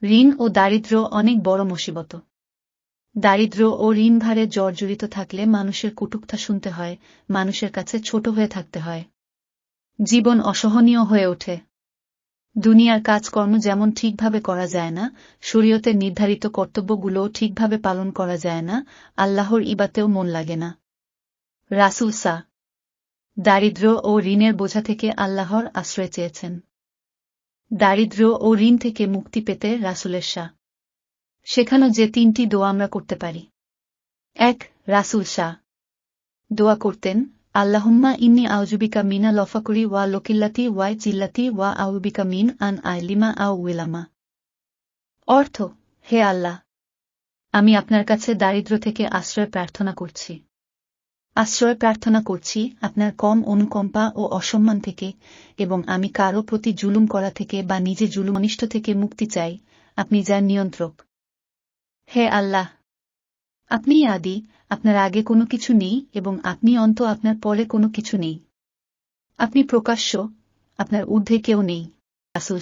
ঋণ ও দারিদ্র্য অনেক বড় মুসিবত। দারিদ্র্য ও ঋণ ভারে জর্জরিত থাকলে মানুষের কটূক্তি শুনতে হয়, মানুষের কাছে ছোট হয়ে থাকতে হয়। জীবন অসহনীয় হয়ে ওঠে। দুনিয়ার কাজকর্ম যেমন ঠিকভাবে করা যায় না, শরীয়তের নির্ধারিত কর্তব্যগুলোও ঠিকভাবে পালন করা যায় না, আল্লাহর ইবাতেও মন লাগে না। রাসূল দারিদ্র্য ও ঋণের বোঝা থেকে আল্লাহর আশ্রয় চেয়েছেন। দারিদ্র্য ও ঋণ থেকে মুক্তি পেতে রাসূলের শেখানো যে 3টি দোয়া আমরা করতে পারি। 1. রাসূল দোয়া করতেন, আল্লাহুম্মা ইন্নী আউযুবিকা মিনাল ফাকরি ওয়া লোকিল্লাতি ওয়া জিল্লাতি ওয়া আউযুবিকা মিন আন আইলিমা আও উলামা। অর্থ, হে আল্লাহ, আমি আপনার কাছে দারিদ্র্য থেকে আশ্রয় প্রার্থনা করছি। আশ্রয় প্রার্থনা করছি আপনার কম অনুকম্পা ও অসম্মান থেকে, এবং আমি কারো প্রতি জুলুম করা থেকে বা নিজে জুলুমনিষ্ঠ থেকে মুক্তি চাই, আপনি যার নিয়ন্ত্রক। হে আল্লাহ, আপনিই আদি, আপনার আগে কোনো কিছু নেই এবং আপনি অন্ত, আপনার পরে কোনো কিছু নেই। আপনি প্রকাশ্য, আপনার ঊর্ধ্বে কেউ নেই। রাসূল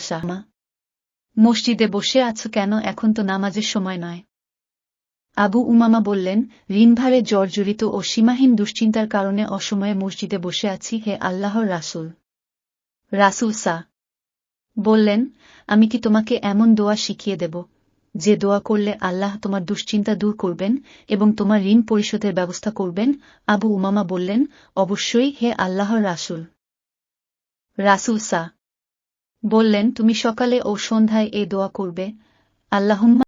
মসজিদে বসে আছো কেন? এখন তো নামাজের সময় নয়। আবু উমামা বললেন, ঋণভারে জর্জরিত ও সীমাহীন দুশ্চিন্তার কারণে অসময়ে মসজিদে বসে আছি। হে আল্লাহর রাসূল। রাসূল বললেন, আমি কি তোমাকে এমন দোয়া শিখিয়ে দেব, যে দোয়া করলে আল্লাহ তোমার দুশ্চিন্তা দূর করবেন এবং তোমার ঋণ পরিশোধের ব্যবস্থা করবেন? আবু উমামা বললেন, অবশ্যই হে আল্লাহর রাসূল। রাসূল বললেন, তুমি সকালে ও সন্ধ্যায় এই দোয়া করবে, আল্লাহুম্মা,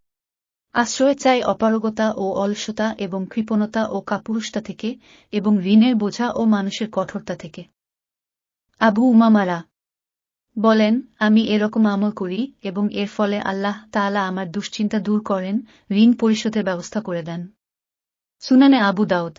আশ্রয় চাই অপারগতা ও অলসতা এবং কৃপণতা ও কাপুরুষতা থেকে, এবং ঋণের বোঝা ও মানুষের কঠোরতা থেকে। আবু উমামারা বলেন, আমি এরকম আমল করি এবং এর ফলে আল্লাহ তাআলা আমার দুশ্চিন্তা দূর করেন, ঋণ পরিশোধের ব্যবস্থা করে দেন। সুনানে আবু দাউদ।